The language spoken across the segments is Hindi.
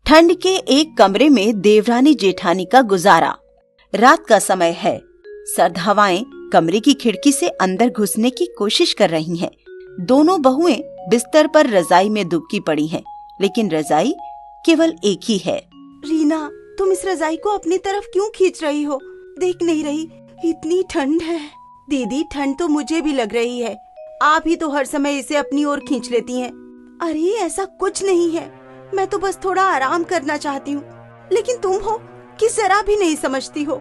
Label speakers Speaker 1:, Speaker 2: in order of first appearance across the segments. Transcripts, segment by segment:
Speaker 1: ठंड के एक कमरे में देवरानी जेठानी का गुजारा। रात का समय है। सर्द हवाएं कमरे की खिड़की से अंदर घुसने की कोशिश कर रही हैं। दोनों बहुएं बिस्तर पर रजाई में दुबकी पड़ी हैं, लेकिन रजाई केवल एक ही है।
Speaker 2: रीना, तुम इस रजाई को अपनी तरफ क्यों खींच रही हो? देख नहीं रही इतनी ठंड है। दीदी, ठंड तो मुझे भी लग रही है। आप ही तो हर समय इसे अपनी ओर खींच लेती हैं। अरे ऐसा कुछ नहीं है, मैं तो बस थोड़ा आराम करना चाहती हूँ। लेकिन तुम हो कि जरा भी नहीं समझती हो,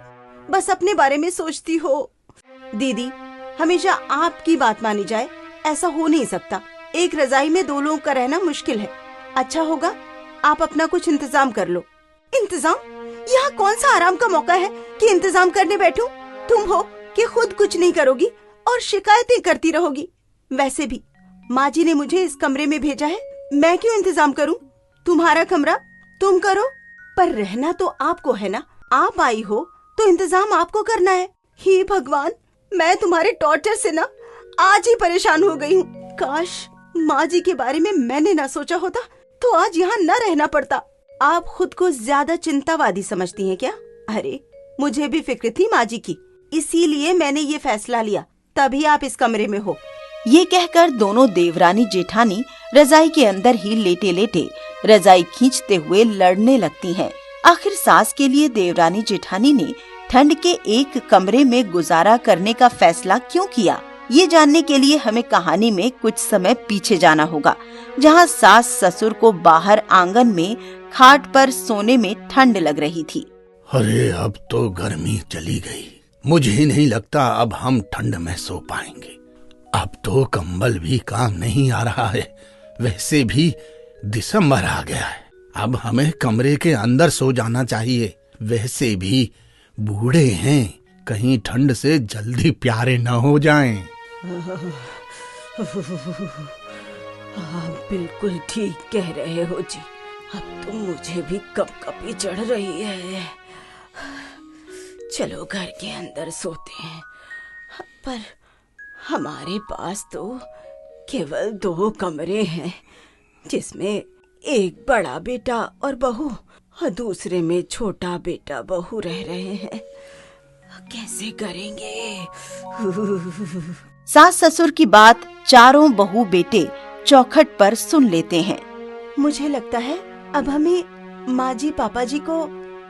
Speaker 2: बस अपने बारे में सोचती हो। दीदी, हमेशा आपकी बात मानी जाए ऐसा हो नहीं सकता। एक रजाई में दो लोगों का रहना मुश्किल है। अच्छा होगा आप अपना कुछ इंतजाम कर लो। इंतजाम? यहाँ कौन सा आराम का मौका है कि इंतजाम करने बैठूं? तुम हो कि खुद कुछ नहीं करोगी और शिकायतें करती रहोगी। वैसे भी माँ जी ने मुझे इस कमरे में भेजा है, मैं क्यों इंतजाम करूं? तुम्हारा कमरा तुम करो, पर रहना तो आपको है ना। आप आई हो तो इंतजाम आपको करना है। हे भगवान, मैं तुम्हारे टॉर्चर से ना आज ही परेशान हो गई हूँ। काश माँ जी के बारे में मैंने ना सोचा होता तो आज यहाँ न रहना पड़ता। आप खुद को ज्यादा चिंतावादी समझती हैं क्या? अरे मुझे भी फिक्र थी माँ जी की, इसीलिए मैंने ये फैसला लिया, तभी आप इस कमरे में हो।
Speaker 1: ये कहकर दोनों देवरानी जेठानी रजाई के अंदर ही लेटे लेटे रजाई खींचते हुए लड़ने लगती हैं। आखिर सास के लिए देवरानी जेठानी ने ठंड के एक कमरे में गुजारा करने का फैसला क्यों किया, ये जानने के लिए हमें कहानी में कुछ समय पीछे जाना होगा, जहाँ सास ससुर को बाहर आंगन में खाट पर सोने में ठंड लग रही थी।
Speaker 3: अरे अब तो गर्मी चली गई, मुझे नहीं लगता अब हम ठंड में सो पाएंगे। अब तो कंबल भी काम नहीं आ रहा है। वैसे भी दिसंबर आ गया है, अब हमें कमरे के अंदर सो जाना चाहिए। वैसे भी बूढ़े हैं, कहीं ठंड से जल्दी प्यारे न हो जाएं।
Speaker 2: आप बिल्कुल ठीक कह रहे हो जी, अब तो मुझे भी कपकपी चढ़ रही है। चलो घर के अंदर सोते हैं, पर हमारे पास तो केवल 2 कमरे हैं, जिसमें एक बड़ा बेटा और बहू और दूसरे में छोटा बेटा बहू रह रहे हैं। कैसे करेंगे?
Speaker 1: सास ससुर की बात चारों बहू बेटे चौखट पर सुन लेते हैं।
Speaker 2: मुझे लगता है अब हमें माँ जी पापा जी को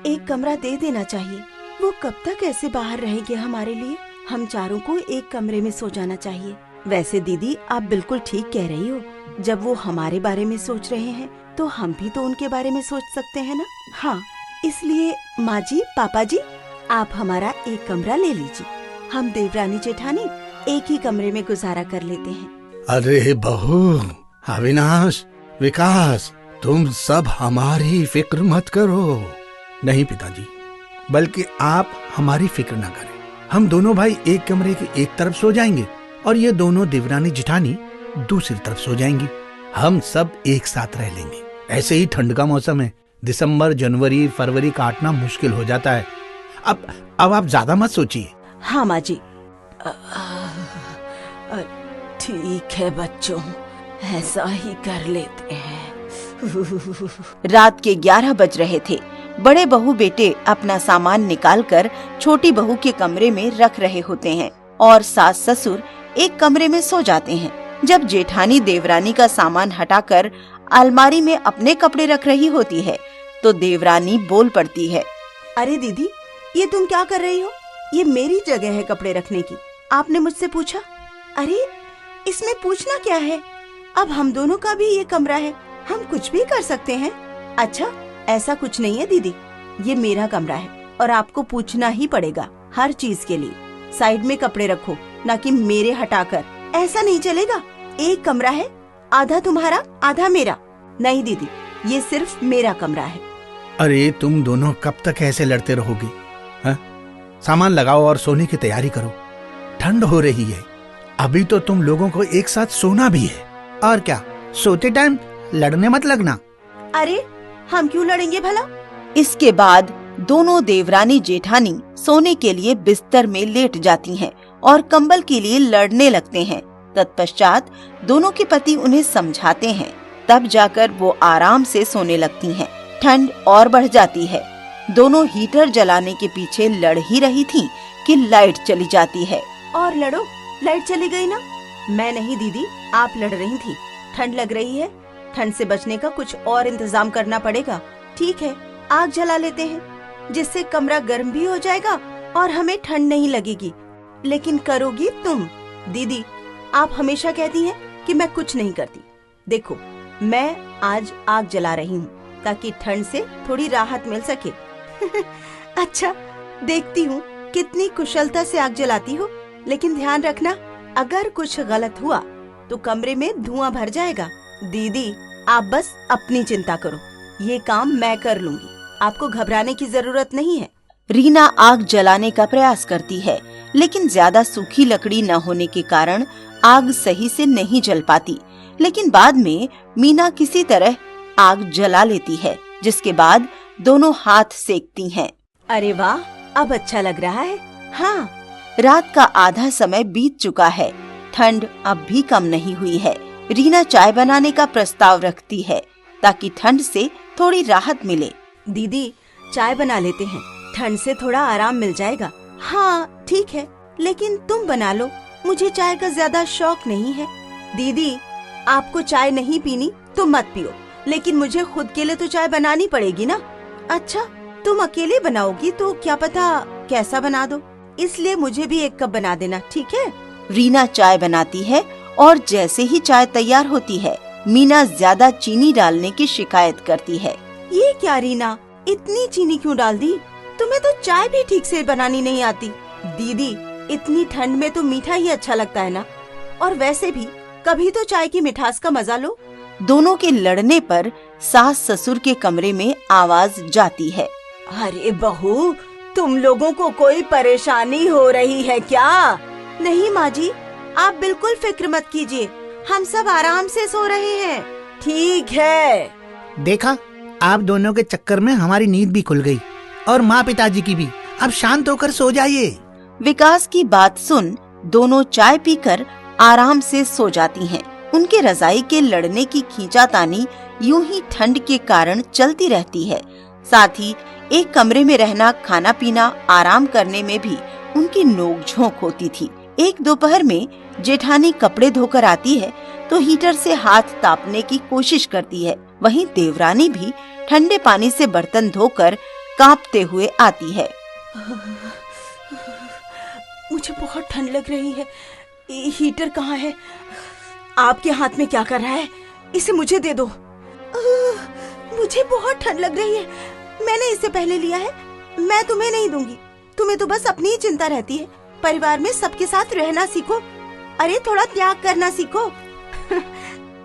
Speaker 2: एक कमरा दे देना चाहिए। वो कब तक ऐसे बाहर रहेंगे हमारे लिए? हम चारों को एक कमरे में सो जाना चाहिए। वैसे दीदी, आप बिल्कुल ठीक कह रही हो। जब वो हमारे बारे में सोच रहे हैं तो हम भी तो उनके बारे में सोच सकते हैं ना। हाँ, इसलिए माँ जी पापा जी, आप हमारा एक कमरा ले लीजिए। हम देवरानी जेठानी एक ही कमरे में गुजारा कर लेते हैं।
Speaker 3: अरे बहू, अविनाश, विकास, तुम सब हमारी फिक्र मत करो। नहीं पिताजी, बल्कि आप हमारी फिक्र न करें। हम दोनों भाई एक कमरे के एक तरफ सो जाएंगे और ये दोनों देवरानी जेठानी दूसरी तरफ सो जाएंगी। हम सब एक साथ रह लेंगे। ऐसे ही ठंड का मौसम है, दिसंबर जनवरी फरवरी काटना मुश्किल हो जाता है। अब आप ज्यादा मत सोचिए।
Speaker 2: हाँ माँ जी। ठीक है बच्चों, ऐसा ही कर लेते हैं।
Speaker 1: रात के 11 बज रहे थे। बड़े बहू बेटे अपना सामान निकालकर छोटी बहू के कमरे में रख रहे होते हैं और सास ससुर एक कमरे में सो जाते हैं। जब जेठानी देवरानी का सामान हटाकर अलमारी में अपने कपड़े रख रही होती है तो देवरानी बोल पड़ती है।
Speaker 2: अरे दीदी, ये तुम क्या कर रही हो? ये मेरी जगह है कपड़े रखने की, आपने मुझसे पूछा। अरे इसमें पूछना क्या है? अब हम दोनों का भी ये कमरा है, हम कुछ भी कर सकते हैं। अच्छा, ऐसा कुछ नहीं है दीदी, ये मेरा कमरा है और आपको पूछना ही पड़ेगा हर चीज के लिए। साइड में कपड़े रखो, ना कि मेरे हटाकर। ऐसा नहीं चलेगा। एक कमरा है, आधा तुम्हारा आधा मेरा। नहीं दीदी, ये सिर्फ मेरा कमरा है।
Speaker 3: अरे तुम दोनों कब तक ऐसे लड़ते रहोगे? सामान लगाओ और सोने की तैयारी करो। ठंड हो रही है, अभी तो तुम लोगों को एक साथ सोना भी है। और क्या, सोते टाइम लड़ने मत लगना।
Speaker 2: अरे हम क्यों लड़ेंगे भला?
Speaker 1: इसके बाद दोनों देवरानी जेठानी सोने के लिए बिस्तर में लेट जाती हैं और कंबल के लिए लड़ने लगते हैं। तत्पश्चात दोनों के पति उन्हें समझाते हैं, तब जाकर वो आराम से सोने लगती हैं। ठंड और बढ़ जाती है। दोनों हीटर जलाने के पीछे लड़ ही रही थीं कि लाइट चली जाती है।
Speaker 2: और लड़ो, लाइट चली गई ना। मैं नहीं दीदी, आप लड़ रही थी। ठंड लग रही है, ठंड से बचने का कुछ और इंतजाम करना पड़ेगा। ठीक है, आग जला लेते हैं, जिससे कमरा गर्म भी हो जाएगा और हमें ठंड नहीं लगेगी। लेकिन करोगी तुम। दीदी, आप हमेशा कहती हैं कि मैं कुछ नहीं करती। देखो, मैं आज आग जला रही हूँ ताकि ठंड से थोड़ी राहत मिल सके। अच्छा, देखती हूँ कितनी कुशलता से आग जलाती हो। लेकिन ध्यान रखना, अगर कुछ गलत हुआ तो कमरे में धुआं भर जाएगा। दीदी, आप बस अपनी चिंता करो, ये काम मैं कर लूंगी। आपको घबराने की जरूरत नहीं है।
Speaker 1: रीना आग जलाने का प्रयास करती है, लेकिन ज्यादा सूखी लकड़ी न होने के कारण आग सही से नहीं जल पाती। लेकिन बाद में मीना किसी तरह आग जला लेती है, जिसके बाद दोनों हाथ सेकती हैं।
Speaker 2: अरे वाह, अब अच्छा लग रहा है। हाँ,
Speaker 1: रात का आधा समय बीत चुका है। ठंड अब भी कम नहीं हुई है। रीना चाय बनाने का प्रस्ताव रखती है ताकि ठंड से थोड़ी राहत मिले।
Speaker 2: दीदी, चाय बना लेते हैं, ठंड से थोड़ा आराम मिल जाएगा। हाँ ठीक है, लेकिन तुम बना लो, मुझे चाय का ज्यादा शौक नहीं है। दीदी, आपको चाय नहीं पीनी तो मत पियो, लेकिन मुझे खुद के लिए तो चाय बनानी पड़ेगी ना। अच्छा, तुम अकेले बनाओगी तो क्या पता कैसा बना दो, इसलिए मुझे भी एक कप बना देना, ठीक है?
Speaker 1: रीना चाय बनाती है और जैसे ही चाय तैयार होती है, मीना ज्यादा चीनी डालने की शिकायत करती है।
Speaker 2: ये क्या रीना, इतनी चीनी क्यों डाल दी? तुम्हें तो चाय भी ठीक से बनानी नहीं आती। दीदी, इतनी ठंड में तो मीठा ही अच्छा लगता है ना, और वैसे भी कभी तो चाय की मिठास का मजा लो।
Speaker 1: दोनों के लड़ने पर सास ससुर के कमरे में आवाज जाती है।
Speaker 2: अरे बहू, तुम लोगों को कोई परेशानी हो रही है क्या? नहीं माँ जी, आप बिल्कुल फिक्र मत कीजिए, हम सब आराम से सो रहे हैं। ठीक है।
Speaker 3: देखा, आप दोनों के चक्कर में हमारी नींद भी खुल गई और माँ पिताजी की भी। अब शांत होकर सो जाइए।
Speaker 1: विकास की बात सुन दोनों चाय पीकर आराम से सो जाती हैं। उनके रजाई के लड़ने की खींचातानी यूं ही ठंड के कारण चलती रहती है। साथ ही एक कमरे में रहना, खाना पीना, आराम करने में भी उनकी नोक-झोंक होती थी। एक दोपहर में जेठानी कपड़े धोकर आती है तो हीटर से हाथ तापने की कोशिश करती है। वहीं देवरानी भी ठंडे पानी से बर्तन धोकर कांपते हुए आती है।
Speaker 2: मुझे बहुत ठंड लग रही है। हीटर कहाँ है? आपके हाथ में क्या कर रहा है? इसे मुझे दे दो। मुझे बहुत ठंड लग रही है, मैंने इससे पहले लिया है। मैं तुम्हें नहीं दूंगी, तुम्हें तो बस अपनी ही चिंता रहती है। परिवार में सबके साथ रहना सीखो। अरे थोड़ा त्याग करना सीखो।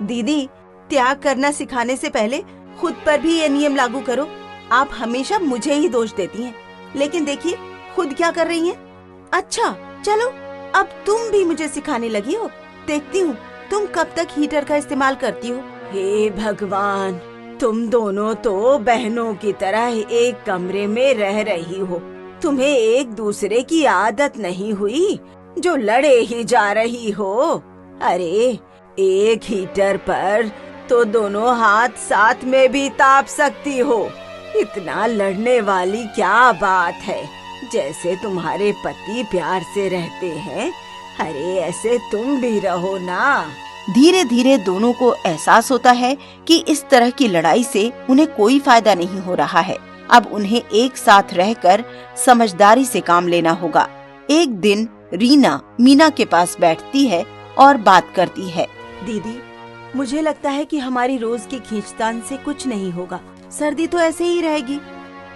Speaker 2: दीदी, त्याग करना सिखाने से पहले खुद पर भी ये नियम लागू करो। आप हमेशा मुझे ही दोष देती हैं, लेकिन देखिए खुद क्या कर रही हैं। अच्छा चलो, अब तुम भी मुझे सिखाने लगी हो। देखती हूँ तुम कब तक हीटर का इस्तेमाल करती हो। हे भगवान, तुम दोनों तो बहनों की तरह एक कमरे में रह रही हो। तुम्हें एक दूसरे की आदत नहीं हुई जो लड़े ही जा रही हो। अरे एक हीटर पर तो दोनों हाथ साथ में भी ताप सकती हो। इतना लड़ने वाली क्या बात है? जैसे तुम्हारे पति प्यार से रहते हैं, अरे ऐसे तुम भी रहो ना।
Speaker 1: धीरे धीरे दोनों को एहसास होता है कि इस तरह की लड़ाई से उन्हें कोई फायदा नहीं हो रहा है। अब उन्हें एक साथ रहकर समझदारी से काम लेना होगा। एक दिन रीना मीना के पास बैठती है और बात करती है।
Speaker 2: दीदी, मुझे लगता है कि हमारी रोज की खींचतान से कुछ नहीं होगा। सर्दी तो ऐसे ही रहेगी।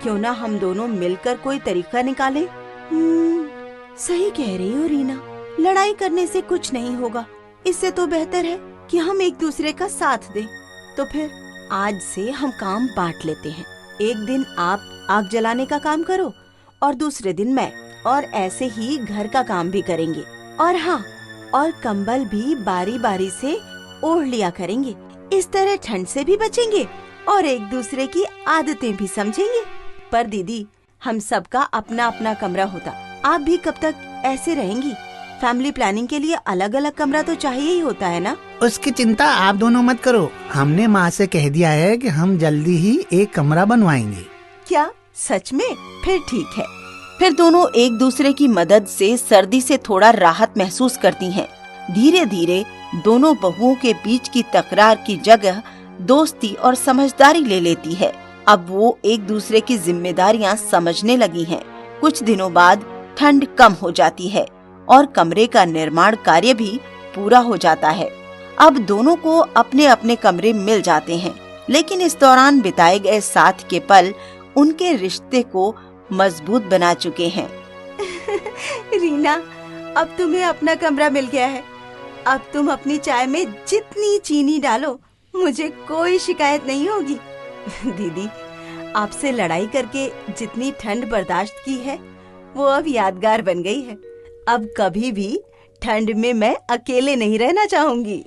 Speaker 2: क्यों ना हम दोनों मिलकर कोई तरीका निकालें? सही कह रही हो रीना, लड़ाई करने से कुछ नहीं होगा। इससे तो बेहतर है कि हम एक दूसरे का साथ दें। तो फिर आज से हम काम बांट लेते हैं। एक दिन आप आग जलाने का काम करो और दूसरे दिन मैं, और ऐसे ही घर का काम भी करेंगे। और हाँ, और कंबल भी बारी बारी से ओढ़ लिया करेंगे। इस तरह ठंड से भी बचेंगे और एक दूसरे की आदतें भी समझेंगे। पर दीदी, हम सबका अपना अपना कमरा होता, आप भी कब तक ऐसे रहेंगी? फैमिली प्लानिंग के लिए अलग अलग कमरा तो चाहिए ही होता है ना।
Speaker 3: उसकी चिंता आप दोनों मत करो। हमने माँ से कह दिया है कि हम जल्दी ही एक कमरा बनवाएंगे।
Speaker 2: क्या सच में? फिर ठीक है।
Speaker 1: फिर दोनों एक दूसरे की मदद से सर्दी से थोड़ा राहत महसूस करती हैं। धीरे धीरे दोनों बहुओं के बीच की तकरार की जगह दोस्ती और समझदारी ले लेती है। अब वो एक दूसरे की जिम्मेदारियां समझने लगी हैं। कुछ दिनों बाद ठंड कम हो जाती है और कमरे का निर्माण कार्य भी पूरा हो जाता है। अब दोनों को अपने अपने कमरे मिल जाते हैं, लेकिन इस दौरान बिताए गए साथ के पल उनके रिश्ते को मजबूत बना चुके हैं।
Speaker 2: रीना, अब तुम्हें अपना कमरा मिल गया है। अब तुम अपनी चाय में जितनी चीनी डालो, मुझे कोई शिकायत नहीं होगी। दीदी, आपसे लड़ाई करके जितनी ठंड बर्दाश्त की है, वो अब यादगार बन गई है। अब कभी भी ठंड में मैं अकेले नहीं रहना चाहूंगी।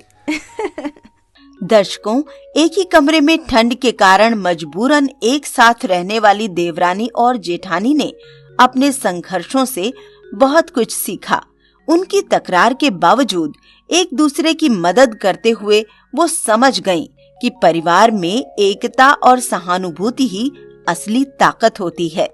Speaker 1: दर्शकों, एक ही कमरे में ठंड के कारण मजबूरन एक साथ रहने वाली देवरानी और जेठानी ने अपने संघर्षों से बहुत कुछ सीखा। उनकी तकरार के बावजूद एक दूसरे की मदद करते हुए वो समझ गईं कि परिवार में एकता और सहानुभूति ही असली ताकत होती है।